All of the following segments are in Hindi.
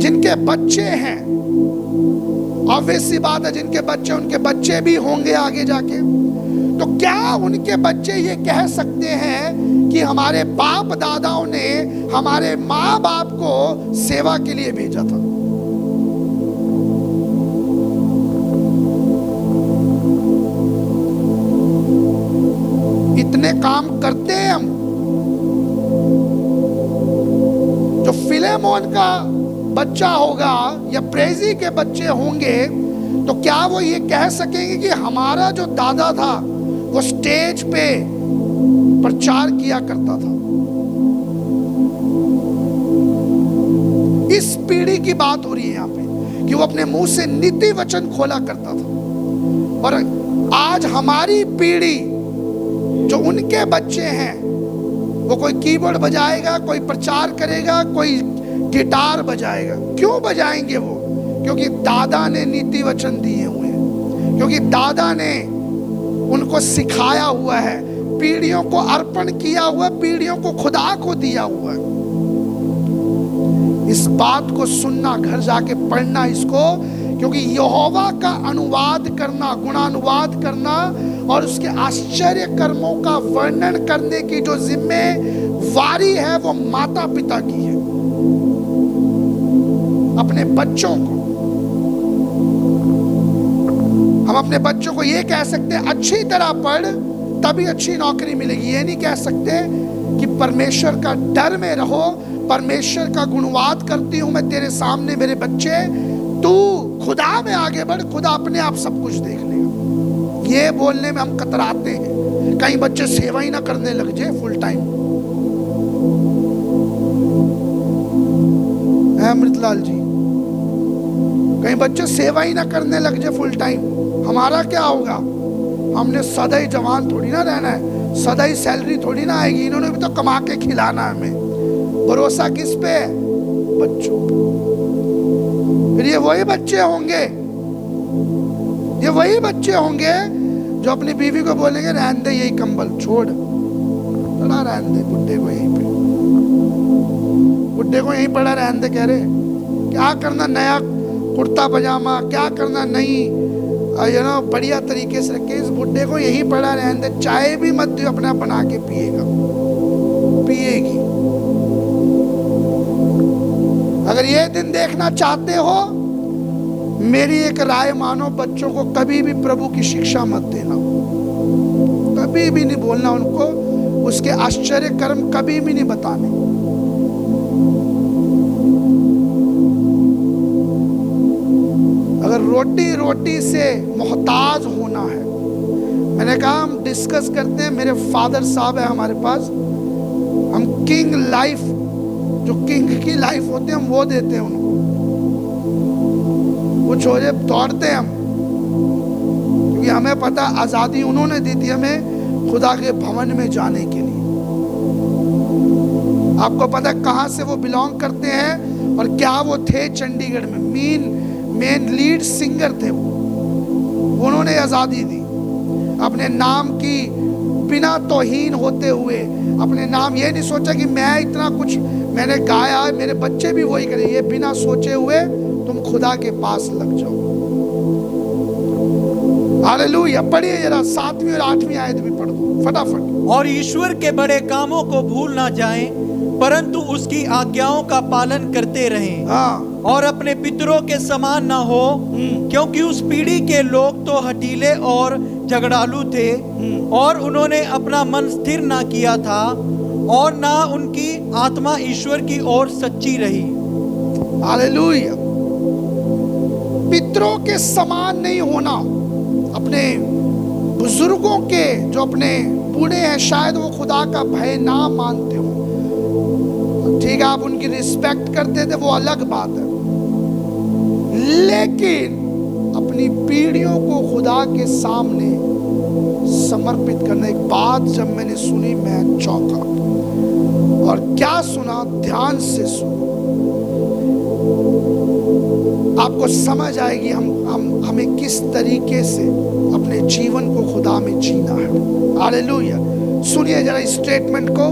जिनके बच्चे हैं, ऑब्वियस सी बात है, जिनके बच्चे, उनके बच्चे भी होंगे आगे जाके, तो क्या उनके बच्चे ये कह सकते हैं कि हमारे बाप दादाओं ने हमारे माँ बाप को सेवा के लिए भेजा था? इतने काम करते हैं हम। जो फिलेमोन का बच्चा होगा या प्रेजी के बच्चे होंगे, तो क्या वो ये कह सकेंगे कि हमारा जो दादा था वो स्टेज पे प्रचार किया करता था? इस पीढ़ी की बात हो रही है यहाँ पे कि वो अपने मुंह से नीति वचन खोला करता था। और आज हमारी पीढ़ी, जो उनके बच्चे हैं, वो कोई कीबोर्ड बजाएगा, कोई प्रचार करेगा, कोई गिटार बजाएगा। क्यों बजाएंगे वो? क्योंकि दादा ने नीति वचन दिए हुए हैं, क्योंकि दादा ने उनको सिखाया हुआ है, पीढ़ियों को अर्पण किया हुआ, पीढ़ियों को खुदा को दिया हुआ है। इस बात को सुनना, घर जाके पढ़ना इसको, क्योंकि यहोवा का अनुवाद करना, गुणानुवाद करना और उसके आश्चर्य कर्मों का वर्णन करने की जो जिम्मेवारी है वो माता पिता की है। अपने बच्चों को, हम अपने बच्चों को ये कह सकते हैं अच्छी तरह पढ़ तभी अच्छी नौकरी मिलेगी। ये नहीं कह सकते कि परमेश्वर का डर में रहो, परमेश्वर का गुणवाद करती हूं मैं तेरे सामने मेरे बच्चे, तू खुदा में आगे बढ़, खुदा अपने आप सब कुछ देख लेगा। ये बोलने में हम कतराते हैं। कई बच्चे सेवा ही ना करने लग जाए फुल टाइम। अमृतलाल जी, कई बच्चे सेवा ही ना करने लग जाए फुल टाइम, हमारा क्या होगा? हमने सदा ही जवान थोड़ी ना रहना है, सदा ही सैलरी थोड़ी ना आएगी। इन्होंने भी तो कमा के खिलाना है हमें। भरोसा किस पे है? बच्चों पे। फिर ये वही बच्चे होंगे, ये वही बच्चे होंगे जो अपनी बीवी को बोलेंगे रहने दे यही कंबल, छोड़, पड़ा रहने दे बुड्ढे को यहीं पे, बुड्ढे को यहीं पड़ा रहने दे। कह रहे क्या करना, नया कुर्ता पजामा, क्या करना नई बढ़िया तरीके से रखे, इस बुड्ढे को यहीं पड़ा रहने दे। चाय भी मत दो, अपना बना के पिएगा, पिएगी। अगर ये दिन देखना चाहते हो, मेरी एक राय मानो, बच्चों को कभी भी प्रभु की शिक्षा मत देना, कभी भी नहीं बोलना उनको, उसके आश्चर्य कर्म कभी भी नहीं बताने। अगर रोटी रोटी से मोहताज होना है, मैंने कहा हम डिस्कस करते हैं, मेरे फादर साहब है हमारे पास, हम किंग लाइफ, जो किंग की लाइफ होती है हम वो देते हैं उनको। कुछ हो जाए दौड़ते हैं हम, क्योंकि हमें पता आजादी उन्होंने दी थी हमें खुदा के भवन में जाने के लिए। आपको पता है कहां से वो बिलोंग करते हैं और क्या वो थे? चंडीगढ़ में मेन लीड सिंगर थे वो। उन्होंने आजादी दी अपने नाम की, बिना तौहीन होते हुए अपने नाम। ये नहीं सोचा कि मैं इतना कुछ मैंने गाया, मेरे बच्चे भी वही करें, ये बिना सोचे हुए तुम खुदा के पास लग जाओ। हालेलुया। पढ़िए जरा 7वीं और 8वीं आयत भी पढ़ दो फटाफट। और ईश्वर के बड़े कामों को भूल ना जाएं, परंतु उसकी आज्ञाओं का पालन करते रहें। हाँ। और अपने पितरों के समान ना हो, क्योंकि उस पीढ़ी के लोग तो हठीले और झगड़ालू थे, और उन्होंने अपना मन स्थिर ना किया था, और ना उनकी आत्मा ईश्वर की ओर सच्ची रही। हालेलुया। पितरों के समान नहीं होना, अपने बुजुर्गों के, जो अपने बूढ़े हैं, शायद वो खुदा का भय ना मानते हो, ठीक है, आप उनकी रिस्पेक्ट करते थे, वो अलग बात है, लेकिन अपनी पीढ़ियों को खुदा के सामने समर्पित करना। एक बात जब मैंने सुनी मैं चौंका, और क्या सुना, ध्यान से सुनो, आपको समझ आएगी हमें किस तरीके से अपने जीवन को खुदा में जीना है। हालेलुया। सुनिए जरा इस स्टेटमेंट को।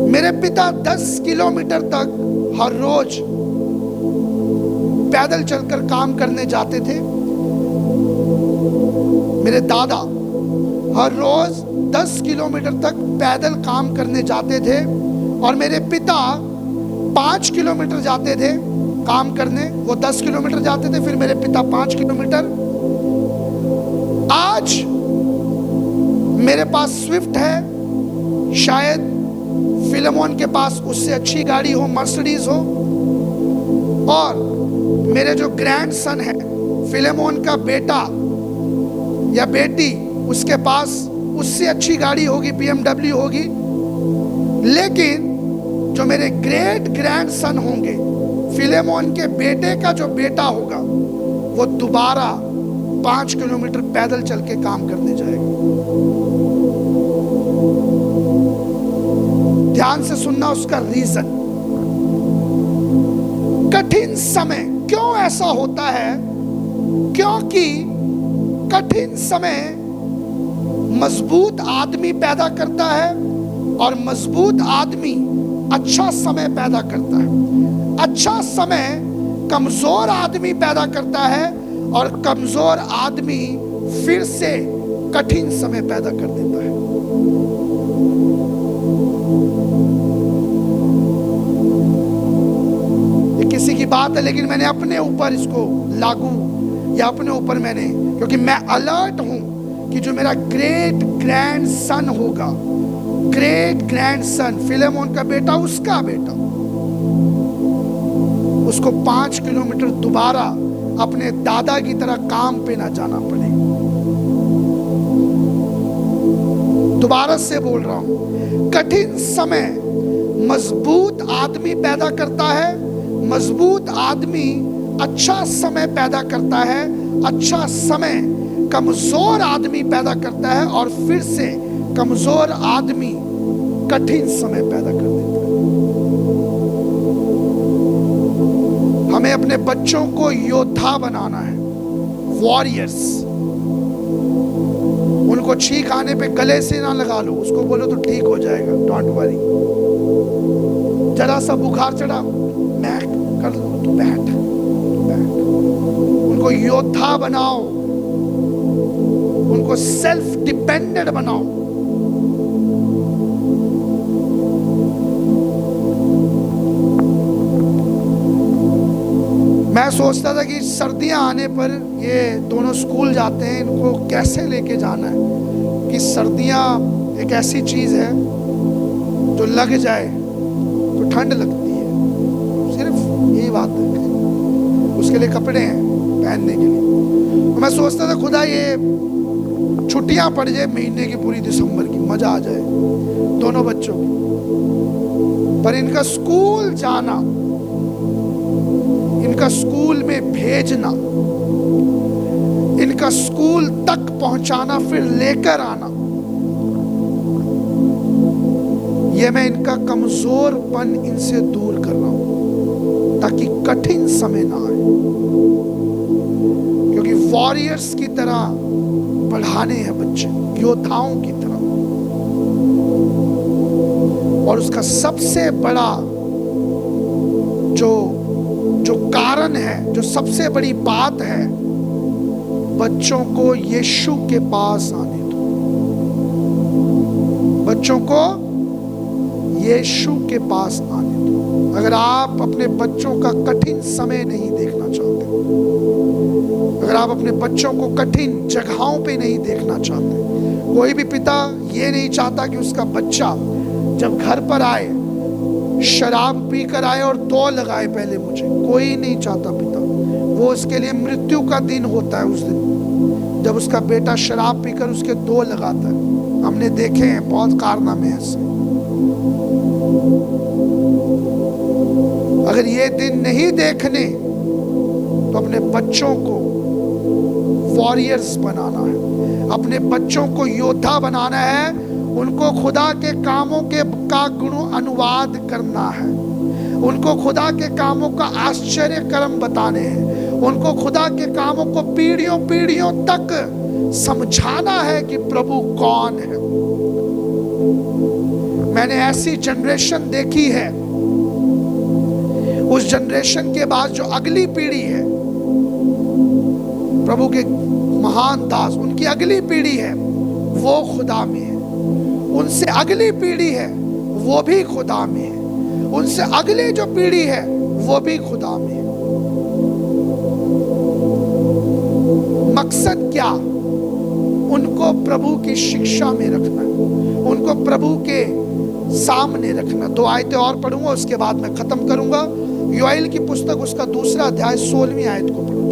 मेरे पिता 10 किलोमीटर तक हर रोज पैदल चलकर काम करने जाते थे। मेरे दादा हर रोज 10 किलोमीटर तक पैदल काम करने जाते थे और मेरे पिता 5 किलोमीटर जाते थे काम करने। वो 10 किलोमीटर जाते थे, फिर मेरे पिता 5 किलोमीटर। आज मेरे पास स्विफ्ट है, शायद फिलेमोन के पास उससे अच्छी गाड़ी हो, मर्सिडीज हो। और मेरे जो ग्रैंडसन है, फिलेमोन का बेटा या बेटी, उसके पास उससे अच्छी गाड़ी होगी, BMW होगी। लेकिन जो मेरे ग्रेट ग्रैंडसन होंगे, फिलेमोन के बेटे का जो बेटा होगा, वो दोबारा 5 किलोमीटर पैदल चल के काम करने जाएगा। ध्यान से सुनना उसका रीजन। कठिन समय क्यों ऐसा होता है? क्योंकि कठिन समय मजबूत आदमी पैदा करता है और मजबूत आदमी अच्छा समय पैदा करता है। अच्छा समय कमजोर आदमी पैदा करता है और कमजोर आदमी फिर से कठिन समय पैदा कर देता है। ये किसी की बात है, लेकिन मैंने अपने ऊपर इसको लागू या अपने ऊपर मैंने, क्योंकि मैं अलर्ट हूं कि जो मेरा ग्रेट ग्रैंडसन होगा, ग्रेट ग्रैंडसन, फिलेमोन का बेटा, उसका बेटा, उसको 5 किलोमीटर दोबारा अपने दादा की तरह काम पे ना जाना पड़े। दोबारा से बोल रहा हूं, कठिन समय मजबूत आदमी पैदा करता है। मजबूत आदमी अच्छा समय पैदा करता है। अच्छा समय कमजोर आदमी पैदा करता है और फिर से कमजोर आदमी कठिन समय पैदा कर देता है। हमें अपने बच्चों को योद्धा बनाना है, वॉरियर्स। उनको छींक आने पे गले से ना लगा लो, उसको बोलो तो ठीक हो जाएगा, डोंट वरी। जरा सा बुखार चढ़ा, मैं कर लो, तू बैठ, उनको योद्धा बनाओ, उनको सेल्फ डिपेंडेंट बनाओ। मैं सोचता था कि सर्दियां आने पर ये दोनों स्कूल जाते हैं, इनको कैसे लेके जाना है कि सर्दियां एक ऐसी चीज है जो लग जाए तो ठंड लगती है, सिर्फ यही बात है। उसके लिए कपड़े हैं पहनने के लिए। तो मैं सोचता था खुदा ये छुट्टियां पड़ जाए महीने की, पूरी दिसंबर की, मजा आ जाए दोनों बच्चों की। पर इनका स्कूल जाना, इनका स्कूल में भेजना, इनका स्कूल तक पहुंचाना, फिर लेकर आना, यह मैं इनका कमजोरपन इनसे दूर कर रहा हूं ताकि कठिन समय ना आए। क्योंकि वॉरियर्स की तरह बढ़ाने हैं बच्चे, योद्धाओं की तरह। और उसका सबसे बड़ा जो कारण है, जो सबसे बड़ी बात है, बच्चों को यीशु के पास आने दो। बच्चों को यीशु के पास आने दो। अगर आप अपने बच्चों का कठिन समय नहीं देखना चाहते, अगर आप अपने बच्चों को कठिन जगहों पे नहीं देखना चाहते, कोई भी पिता ये नहीं चाहता कि उसका बच्चा जब घर पर आए शराब पीकर आए और दौड़ लगाए पहले मुझे, कोई नहीं चाहता पिता। वो उसके लिए मृत्यु का दिन होता है उस दिन, जब उसका बेटा शराब पीकर उसके दौड़ लगाता है। हमने देखे हैं बहुत कारनामे ऐसे। अगर ये दिन नहीं देखने तो अपने बच्चों को वॉरियर्स बनाना है, अपने बच्चों को योद्धा बनाना है, उनको खुदा के कामों का गुण अनुवाद करना है, उनको खुदा के कामों का आश्चर्य कर्म बताने हैं, उनको खुदा के कामों को पीढ़ियों पीढ़ियों तक समझाना है कि प्रभु कौन है। मैंने ऐसी जनरेशन देखी है, उस जनरेशन के बाद जो अगली पीढ़ी है, प्रभु के महान दास, उनकी अगली पीढ़ी है वो खुदा में है, उनसे अगली पीढ़ी है वो भी खुदा में है, उनसे अगली जो पीढ़ी है वो भी खुदा में है। मकसद क्या? उनको प्रभु की शिक्षा में रखना, उनको प्रभु के सामने रखना। 2 आयतें और पढ़ूंगा, उसके बाद मैं खत्म करूंगा। योएल की पुस्तक उसका 2 अध्याय 16वीं आयत को पढ़ो।